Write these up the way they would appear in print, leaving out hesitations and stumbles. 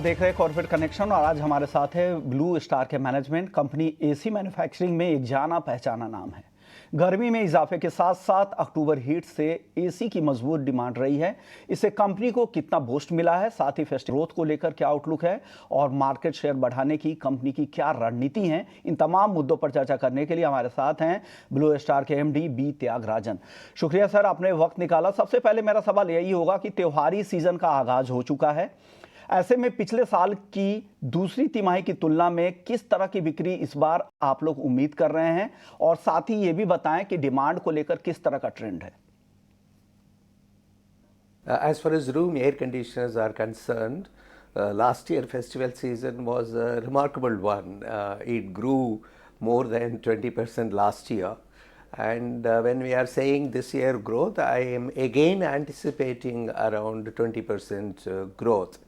देख रहे हैं कॉर्पोरेट कनेक्शन और आज हमारे साथ है ब्लू स्टार के मैनेजमेंट। कंपनी एसी मैन्युफैक्चरिंग में एक जाना पहचाना नाम है। गर्मी में इजाफे के साथ साथ अक्टूबर हीट से एसी की मजबूत डिमांड रही है। इससे कंपनी को कितना बूस्ट मिला है, साथ ही फेस्टिवल ग्रोथ को लेकर क्या आउटलुक है और मार्केट शेयर बढ़ाने की कंपनी की क्या रणनीति है, इन तमाम मुद्दों पर चर्चा करने के लिए हमारे साथ हैं ब्लू स्टार के एमडी बी त्यागराजन। शुक्रिया सर, आपने वक्त निकाला। सबसे पहले मेरा सवाल यही होगा कि त्योहारी सीजन का आगाज हो चुका है, ऐसे में पिछले साल की दूसरी तिमाही की तुलना में किस तरह की बिक्री इस बार आप लोग उम्मीद कर रहे हैं, और साथ ही ये भी बताएं कि डिमांड को लेकर किस तरह का ट्रेंड है। As far as room air conditioners are concerned, last year festival season was a remarkable one. It grew more than 20% last year. And when we are saying this year growth, I am again anticipating around 20% growth.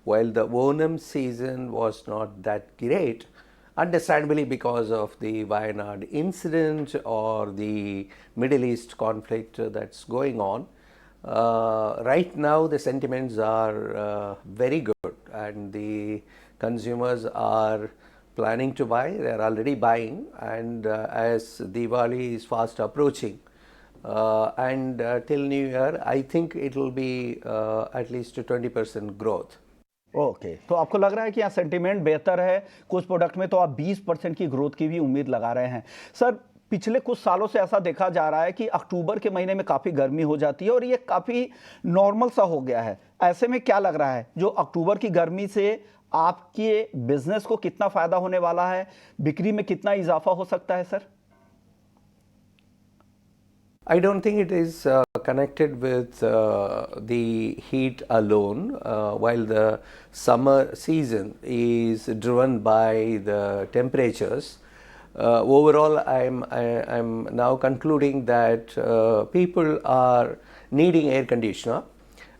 While the Onam season was not that great, understandably because of the Wayanad incident or the Middle East conflict that's going on, right now the sentiments are very good and the consumers are planning to buy. They are already buying, and as Diwali is fast approaching and till New Year, I think it will be at least 20% growth. Okay, तो आपको लग रहा है कि यहाँ sentiment बेहतर है, कुछ प्रोडक्ट में तो आप 20% की ग्रोथ की भी उम्मीद लगा रहे हैं। सर, पिछले कुछ सालों से ऐसा देखा जा रहा है कि अक्टूबर के महीने में काफ़ी गर्मी हो जाती है और ये काफ़ी नॉर्मल सा हो गया है। ऐसे में क्या लग रहा है, जो अक्टूबर की गर्मी से आपके बिजनेस को कितना फ़ायदा होने वाला है, बिक्री में कितना इजाफा हो सकता है sir? I don't think it is connected with the heat alone. While the summer season is driven by the temperatures, overall I'm now concluding that people are needing air conditioner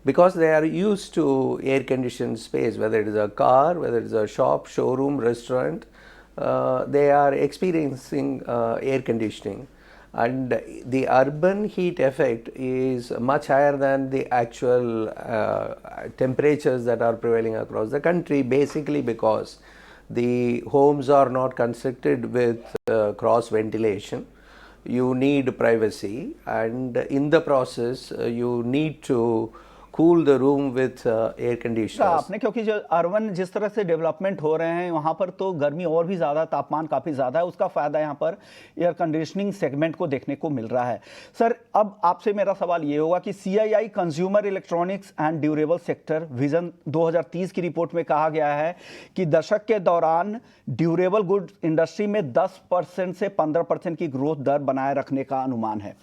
because they are used to air conditioned space, whether it is a car, whether it is a shop, showroom, restaurant, they are experiencing air conditioning. And the urban heat effect is much higher than the actual temperatures that are prevailing across the country, basically because the homes are not constructed with cross ventilation. You need privacy, and in the process you need to cool the room with air conditioners. आपने, क्योंकि जो urban जिस तरह से development हो रहे हैं वहाँ पर तो गर्मी और भी ज़्यादा, तापमान काफ़ी ज़्यादा है, उसका फ़ायदा यहाँ पर एयर कंडीशनिंग सेगमेंट को देखने को मिल रहा है। सर, अब आपसे मेरा सवाल ये होगा कि CII consumer electronics and durable sector vision 2030 की रिपोर्ट में कहा गया है कि दशक के दौरान ड्यूरेबल गुड्स इंडस्ट्री में 10% से 15% की ग्रोथ दर बनाए रखने का अनुमान है।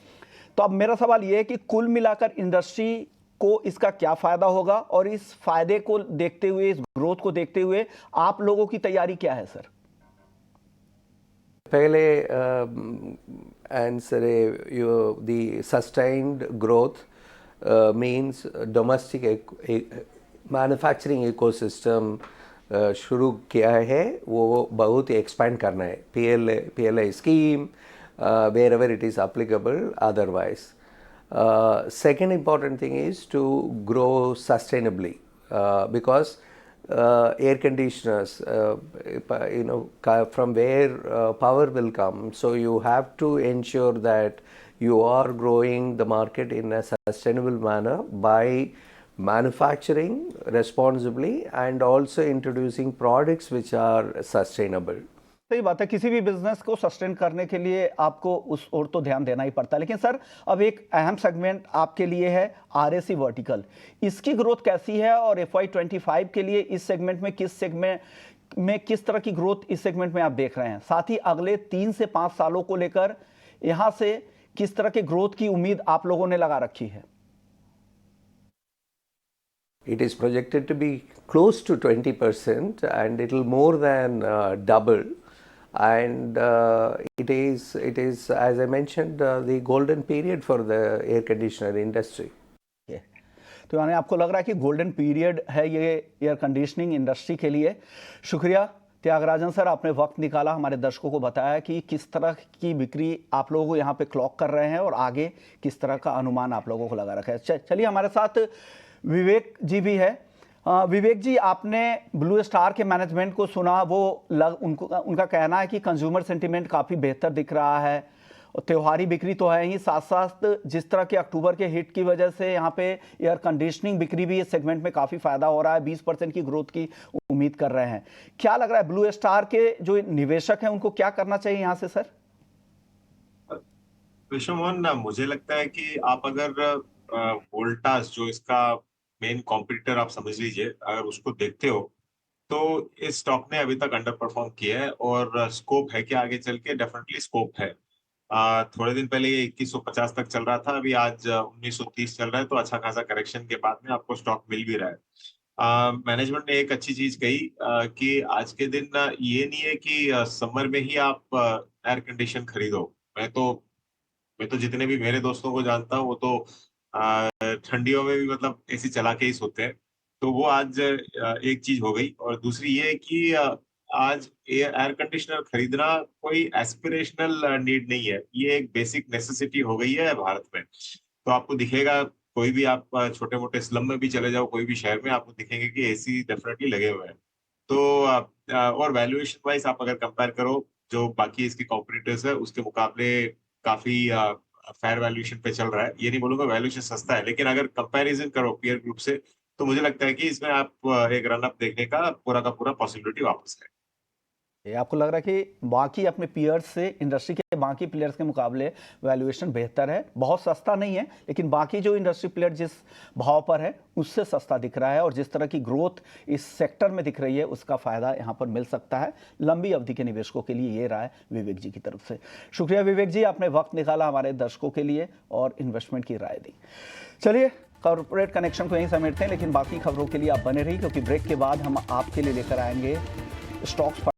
तो अब मेरा सवाल ये है कि कुल मिलाकर इंडस्ट्री को इसका क्या फायदा होगा, और इस फायदे को देखते हुए, इस ग्रोथ को देखते हुए आप लोगों की तैयारी क्या है सर? पहले आंसर है, the sustained growth means domestic manufacturing ecosystem शुरू किया है, वो बहुत एक्सपेंड करना है। PLI scheme, wherever it is applicable otherwise. Second important thing is to grow sustainably because air conditioners, from where power will come, so you have to ensure that you are growing the market in a sustainable manner by manufacturing responsibly and also introducing products which are sustainable. सही बात है, किसी भी business को sustain करने के लिए आपको उस ओर तो ध्यान देना ही पड़ता है। लेकिन सर, अब एक अहम सेगमेंट आपके लिए है RAC वर्टिकल, इसकी ग्रोथ कैसी है, और FY25 के लिए इस सेगमेंट में किस तरह की ग्रोथ इस सेगमेंट में आप देख रहे हैं, साथ ही अगले 3 से 5 सालों को लेकर यहाँ से किस तरह के ग्रोथ की उम्मीद आप लोगों ने लगा रखी है? It is projected to be close to 20% and it will more than double. And it is, as I mentioned, the golden period for the air conditioner industry. तो यानी आपको लग रहा है कि गोल्डन पीरियड है ये एयर कंडीशनिंग इंडस्ट्री के लिए। शुक्रिया त्यागराजन सर, आपने वक्त निकाला, हमारे दर्शकों को बताया कि किस तरह की बिक्री आप लोगों को यहाँ पे क्लॉक कर रहे हैं और आगे किस तरह का अनुमान आप लोगों को लगा रखा है। चलिए, हमारे साथ विवेक जी भी है। विवेक जी, आपने ब्लू स्टार के मैनेजमेंट को सुना, वो उनका कहना है कि कंज्यूमर सेंटिमेंट काफ़ी बेहतर दिख रहा है और त्योहारी बिक्री तो है ही, साथ साथ जिस तरह के अक्टूबर के हिट की वजह से यहाँ पे एयर कंडीशनिंग बिक्री भी इस सेगमेंट में काफ़ी फायदा हो रहा है, 20% की ग्रोथ की उम्मीद कर रहे हैं। क्या लग रहा है ब्लू स्टार के जो निवेशक हैं उनको क्या करना चाहिए यहाँ से सर? विश्व मोहन, मुझे लगता है कि आप अगर वोल्टास जो इसका मेन कॉम्पिटिटर आप समझ लीजिए, अगर उसको देखते हो तो इस स्टॉक ने अभी तक अंडर परफॉर्म किया है और स्कोप है कि आगे चल के डेफिनेटली स्कोप है। थोड़े दिन पहले ये 2150 तक चल रहा था, अभी आज 1930 चल रहा है, तो अच्छा खासा करेक्शन के बाद में आपको स्टॉक मिल भी रहा है। मैनेजमेंट ने एक अच्छी चीज कही कि आज के दिन ये नहीं है कि समर में ही आप एयर कंडीशन खरीदो। मैं तो जितने भी मेरे दोस्तों को जानता हूँ वो तो ठंडियों में भी मतलब एसी चला के ही सोते हैं। तो वो आज एक चीज हो गई, और दूसरी ये है कि आज एयर कंडीशनर खरीदना कोई एस्पिरेशनल नीड नहीं है, ये एक बेसिक नेसेसिटी हो गई है भारत में। तो आपको दिखेगा, कोई भी आप छोटे मोटे स्लम में भी चले जाओ, कोई भी शहर में, आपको दिखेंगे कि एसी डेफिनेटली लगे हुए हैं। तो और वैल्यूएशन वाइज आप अगर कंपेयर करो जो बाकी इसके कॉम्पिटिटर्स है उसके मुकाबले काफी फेयर वैल्यूएशन पे चल रहा है। ये नहीं बोलूंगा वैल्यूएशन सस्ता है, लेकिन अगर कंपैरिजन करो पीयर ग्रुप से तो मुझे लगता है कि इसमें आप एक रन अप देखने का पूरा पॉसिबिलिटी वापस है। ये आपको लग रहा है कि बाकी अपने पीयर्स से, इंडस्ट्री के बाकी प्लेयर्स के मुकाबले वैल्यूएशन बेहतर है, बहुत सस्ता नहीं है लेकिन बाकी जो इंडस्ट्री प्लेयर जिस भाव पर है उससे सस्ता दिख रहा है, और जिस तरह की ग्रोथ इस सेक्टर में दिख रही है उसका फायदा यहाँ पर मिल सकता है लंबी अवधि के निवेशकों के लिए। ये राय विवेक जी की तरफ से। शुक्रिया विवेक जी, आपने वक्त निकाला हमारे दर्शकों के लिए और इन्वेस्टमेंट की राय दी। चलिए, कॉर्पोरेट कनेक्शन को यहीं समेटते हैं, लेकिन बाकी खबरों के लिए आप बने रहिए क्योंकि ब्रेक के बाद हम आपके लिए लेकर आएंगे स्टॉक्स